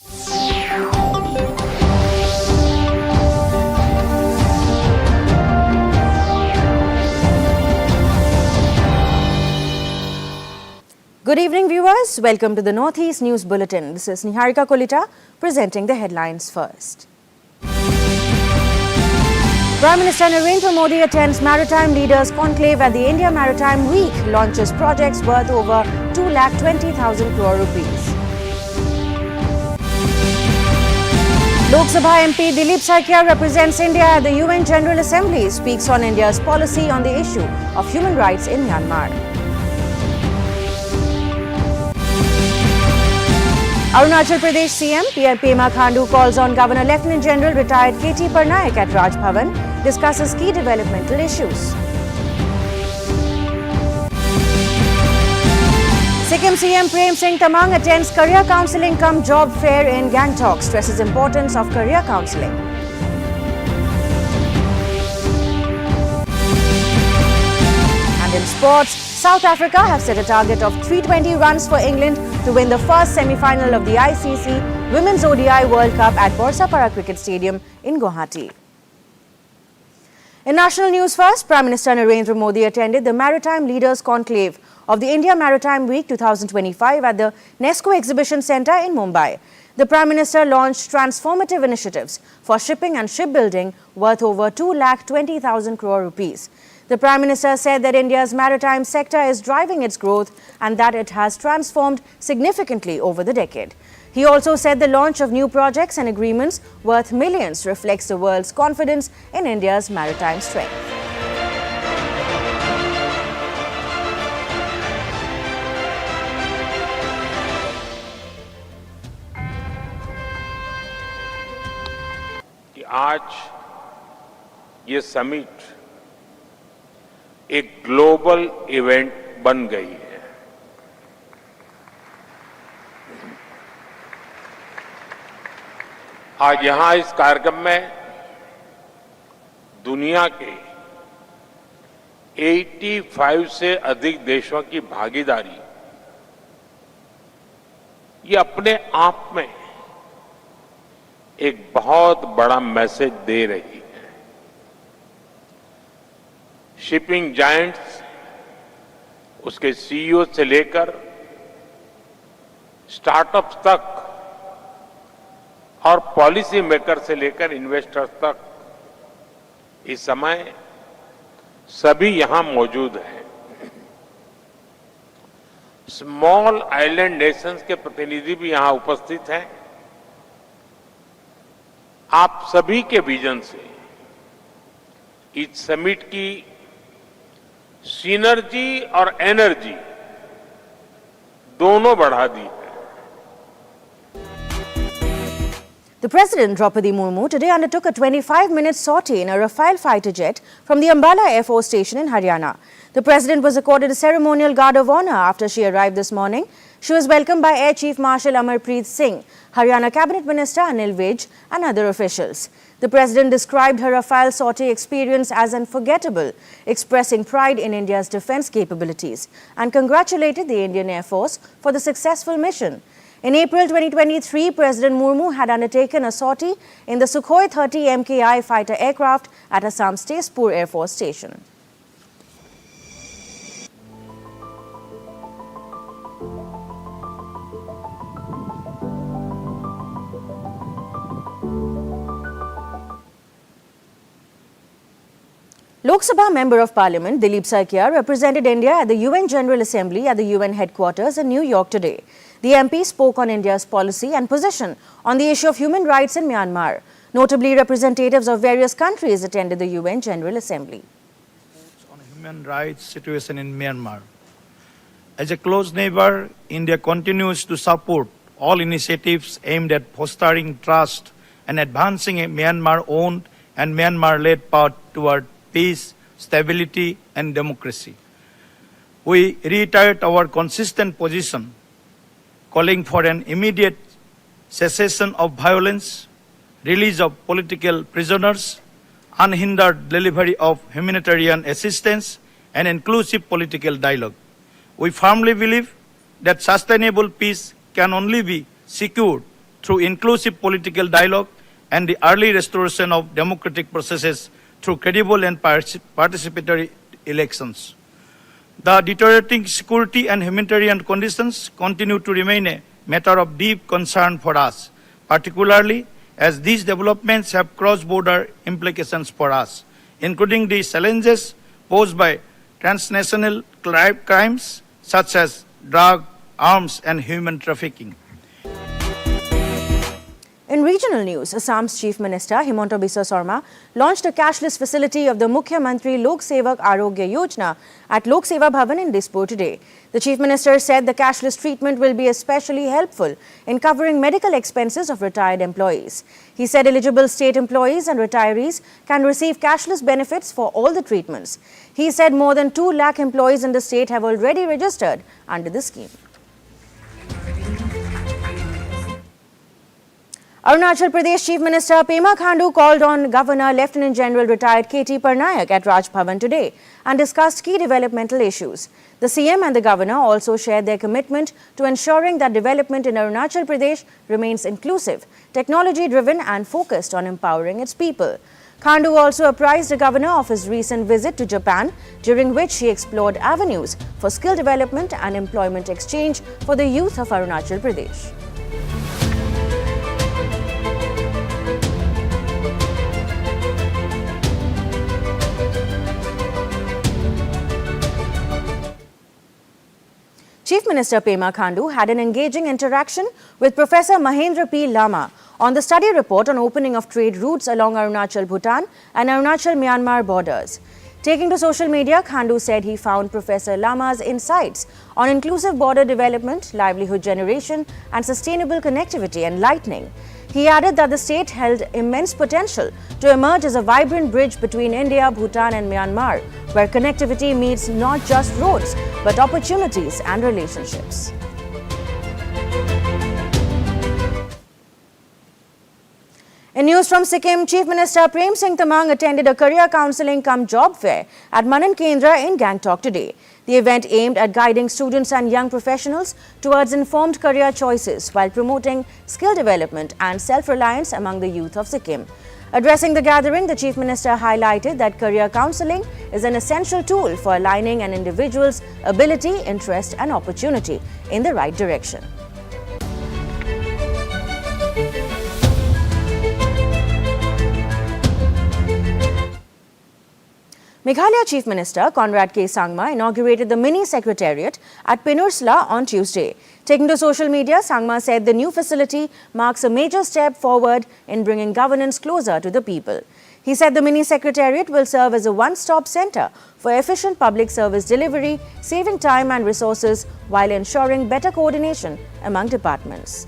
Good evening, viewers. Welcome to the Northeast News Bulletin. This is Niharika Kolita presenting the headlines first. Prime Minister Narendra Modi attends Maritime Leaders Conclave at the India Maritime Week, launches projects worth over 2,20,000 crore rupees. Lok Sabha MP Dilip Saikia represents India at the UN General Assembly, speaks on India's policy on the issue of human rights in Myanmar. Arunachal Pradesh CM Pema Khandu calls on Governor Lieutenant General retired KT Parnaik at Raj Bhavan, discusses key developmental issues. Sikkim CM Prem Singh Tamang attends career counselling cum job fair in Gangtok, stresses importance of career counselling. And in sports, South Africa have set a target of 320 runs for England to win the first semi-final of the ICC Women's ODI World Cup at Borsapara Cricket Stadium in Guwahati. In national news first, Prime Minister Narendra Modi attended the Maritime Leaders Conclave of the India Maritime Week 2025 at the NESCO Exhibition Centre in Mumbai. The Prime Minister launched transformative initiatives for shipping and shipbuilding worth over 2,20,000 crore rupees. The Prime Minister said that India's maritime sector is driving its growth and that it has transformed significantly over the decade. He also said the launch of new projects and agreements worth millions reflects the world's confidence in India's maritime strength. आज ये summit एक global event बन गई है। आज यहां इस कार्यक्रम में दुनिया के 85 से अधिक देशों की भागीदारी ये अपने आप में एक बहुत बड़ा मैसेज दे रही है। शिपिंग जायंट्स, उसके सीईओ से लेकर स्टार्टअप्स तक और पॉलिसी मेकर से लेकर इन्वेस्टर्स तक इस समय सभी यहां मौजूद हैं। स्मॉल आइलैंड नेशंस के प्रतिनिधि भी यहां उपस्थित हैं। आप सभी के विजन से इस समिट की सिनर्जी और एनर्जी दोनों बढ़ा दी है। The President, Draupadi Murmu, today undertook a 25-minute sortie in a Rafale fighter jet from the Ambala Air Force Station in Haryana. The President was accorded a ceremonial guard of honor after she arrived this morning. She was welcomed by Air Chief Marshal Amarpreet Singh, Haryana Cabinet Minister Anil Vij and other officials. The President described her Rafale sortie experience as unforgettable, expressing pride in India's defence capabilities and congratulated the Indian Air Force for the successful mission. In April 2023, President Murmu had undertaken a sortie in the Sukhoi 30 MKI fighter aircraft at Assam's Tezpur Air Force Station. Lok Sabha Member of Parliament Dilip Saikia represented India at the UN General Assembly at the UN headquarters in New York today. The MP spoke on India's policy and position on the issue of human rights in Myanmar. Notably, representatives of various countries attended the UN General Assembly. On human rights situation in Myanmar. As a close neighbor, India continues to support all initiatives aimed at fostering trust and advancing a Myanmar-owned and Myanmar-led path toward peace, stability, and democracy. We reiterate our consistent position, calling for an immediate cessation of violence, release of political prisoners, unhindered delivery of humanitarian assistance, and inclusive political dialogue. We firmly believe that sustainable peace can only be secured through inclusive political dialogue and the early restoration of democratic processes through credible and participatory elections. The deteriorating security and humanitarian conditions continue to remain a matter of deep concern for us, particularly as these developments have cross-border implications for us, including the challenges posed by transnational crimes such as drug, arms, and human trafficking. In regional news, Assam's Chief Minister Himanta Biswa Sarma launched a cashless facility of the Mukhyamantri Lok Sevak Arogya Yojana at Lok Seva Bhavan in Dispur today. The Chief Minister said the cashless treatment will be especially helpful in covering medical expenses of retired employees. He said eligible state employees and retirees can receive cashless benefits for all the treatments. He said more than 2 lakh employees in the state have already registered under the scheme. Arunachal Pradesh Chief Minister Pema Khandu called on Governor Lieutenant General retired KT Parnaik at Raj Bhavan today and discussed key developmental issues. The CM and the Governor also shared their commitment to ensuring that development in Arunachal Pradesh remains inclusive, technology-driven and focused on empowering its people. Khandu also apprised the Governor of his recent visit to Japan, during which he explored avenues for skill development and employment exchange for the youth of Arunachal Pradesh. Chief Minister Pema Khandu had an engaging interaction with Professor Mahendra P. Lama on the study report on opening of trade routes along Arunachal Bhutan and Arunachal Myanmar borders. Taking to social media, Khandu said he found Professor Lama's insights on inclusive border development, livelihood generation and sustainable connectivity enlightening. He added that the state held immense potential to emerge as a vibrant bridge between India, Bhutan and Myanmar, where connectivity meets not just roads, but opportunities and relationships. In news from Sikkim, Chief Minister Prem Singh Tamang attended a career counselling cum job fair at Manan Kendra in Gangtok today. The event aimed at guiding students and young professionals towards informed career choices while promoting skill development and self-reliance among the youth of Sikkim. Addressing the gathering, the Chief Minister highlighted that career counselling is an essential tool for aligning an individual's ability, interest and opportunity in the right direction. Meghalaya Chief Minister Conrad K. Sangma inaugurated the mini secretariat at Pinursla on Tuesday. Taking to social media, Sangma said the new facility marks a major step forward in bringing governance closer to the people. He said the mini secretariat will serve as a one-stop center for efficient public service delivery, saving time and resources while ensuring better coordination among departments.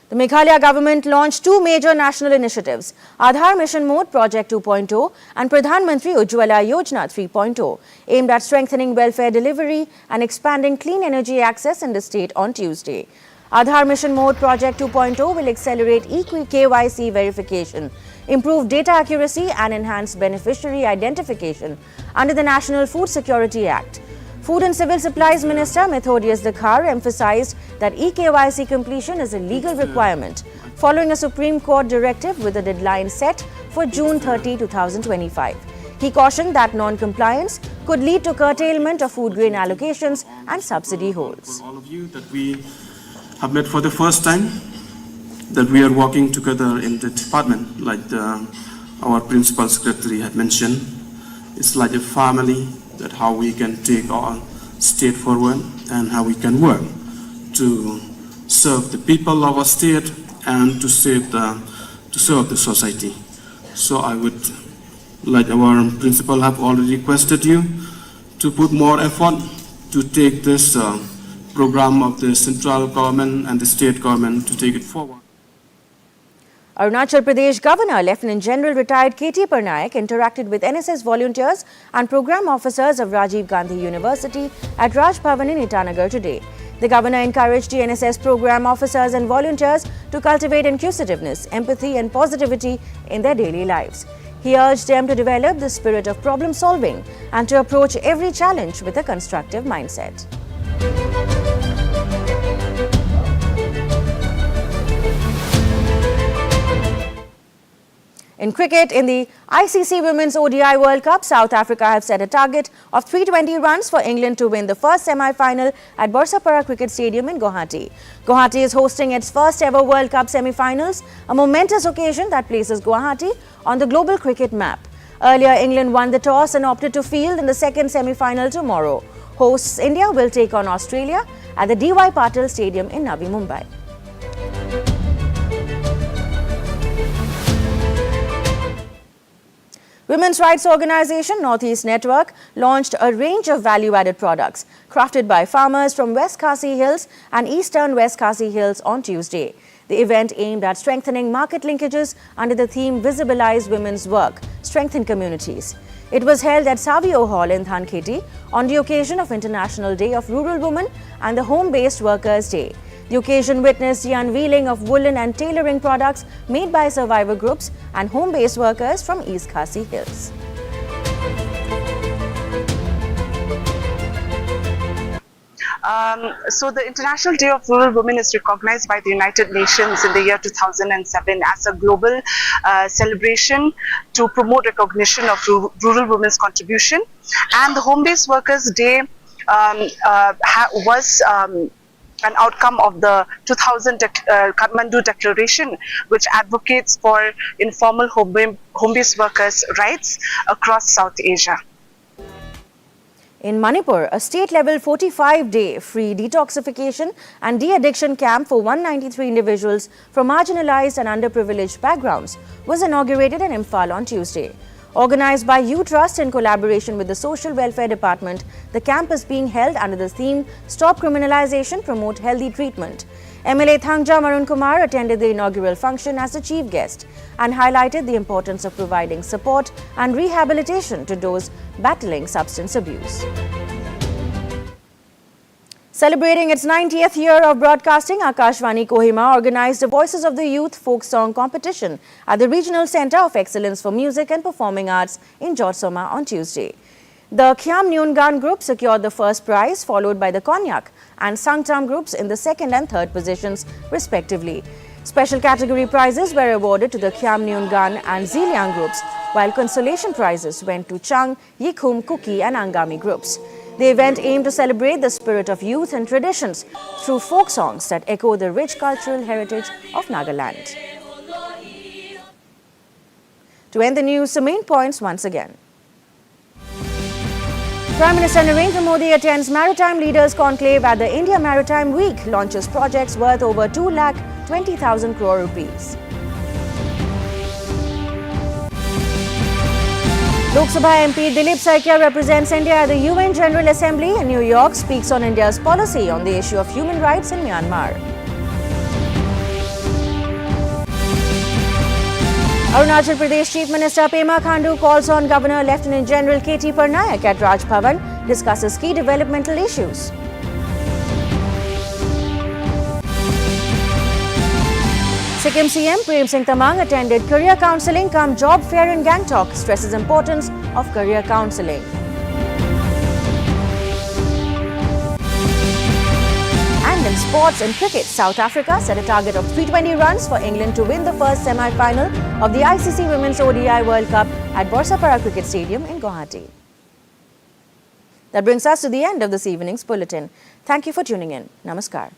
The Meghalaya government launched 2 major national initiatives, Aadhaar Mission Mode Project 2.0 and Pradhan Mantri Ujjwala Yojana 3.0, aimed at strengthening welfare delivery and expanding clean energy access in the state on Tuesday. Aadhaar Mission Mode Project 2.0 will accelerate KYC verification, improve data accuracy and enhance beneficiary identification under the National Food Security Act. Food and Civil Supplies Minister Methodius Dakhar emphasized that eKYC completion is a legal requirement, following a Supreme Court directive with a deadline set for June 30, 2025. He cautioned that non-compliance could lead to curtailment of food grain allocations and subsidy holds. For all of you that we have met for the first time, that we are working together in the department, like our Principal Secretary had mentioned. It's like a family, that how we can take our state forward and how we can work to serve the people of our state and to serve the society. So I would, like our principal have already requested you, to put more effort to take this program of the central government and the state government to take it forward. Arunachal Pradesh Governor Lieutenant General retired KT Parnaik interacted with NSS volunteers and program officers of Rajiv Gandhi University at Raj Bhavan in Itanagar today. The governor encouraged GNSS program officers and volunteers to cultivate inclusiveness, empathy and positivity in their daily lives. He urged them to develop the spirit of problem solving and to approach every challenge with a constructive mindset. In cricket, in the ICC Women's ODI World Cup, South Africa have set a target of 320 runs for England to win the first semi-final at Bursapara Cricket Stadium in Guwahati. Guwahati is hosting its first ever World Cup semi-finals, a momentous occasion that places Guwahati on the global cricket map. Earlier, England won the toss and opted to field in the second semi-final tomorrow. Hosts India will take on Australia at the DY Patil Stadium in Navi Mumbai. Women's rights organization Northeast Network launched a range of value-added products crafted by farmers from West Khasi Hills and Eastern West Khasi Hills on Tuesday. The event aimed at strengthening market linkages under the theme Visibilize Women's Work, Strengthen Communities. It was held at Savio Hall in Dhankheti on the occasion of International Day of Rural Women and the Home-Based Workers' Day. The occasion witnessed the unveiling of woolen and tailoring products made by survivor groups and home-based workers from East Khasi Hills. So the International Day of Rural Women is recognized by the United Nations in the year 2007 as a global celebration to promote recognition of rural women's contribution. And the Home-Based Workers' Day was an outcome of the 2000 Kathmandu Declaration, which advocates for informal home-based workers' rights across South Asia. In Manipur, a state-level 45-day free detoxification and de-addiction camp for 193 individuals from marginalized and underprivileged backgrounds was inaugurated in Imphal on Tuesday. Organized by U Trust in collaboration with the Social Welfare Department, the camp is being held under the theme Stop Criminalization, Promote Healthy Treatment. MLA Thangja Marun Kumar attended the inaugural function as the chief guest and highlighted the importance of providing support and rehabilitation to those battling substance abuse. Celebrating its 90th year of broadcasting, Akashvani Kohima organized the Voices of the Youth folk song competition at the Regional Center of Excellence for Music and Performing Arts in Jotsoma on Tuesday. The Khyam Nyungan group secured the first prize, followed by the Konyak and Sangtam groups in the second and third positions, respectively. Special category prizes were awarded to the Khyam Nyungan and Ziliang groups, while consolation prizes went to Chang, Yikhum, Kuki and Angami groups. The event aimed to celebrate the spirit of youth and traditions through folk songs that echo the rich cultural heritage of Nagaland. To end the news, the main points once again. Prime Minister Narendra Modi attends Maritime Leaders Conclave at the India Maritime Week, launches projects worth over 2,20,000 crore rupees. Lok Sabha MP Dilip Saikia represents India at the UN General Assembly in New York, speaks on India's policy on the issue of human rights in Myanmar. Arunachal Pradesh Chief Minister Pema Khandu calls on Governor Lieutenant General K.T. Parnaik at Raj Bhavan, discusses key developmental issues. Sikkim CM Prem Singh Tamang attended career counselling cum job fair in Gangtok, stresses importance of career counselling. And in sports and cricket, South Africa set a target of 320 runs for England to win the first semi-final of the ICC Women's ODI World Cup at Bursapara Cricket Stadium in Guwahati. That brings us to the end of this evening's bulletin. Thank you for tuning in. Namaskar.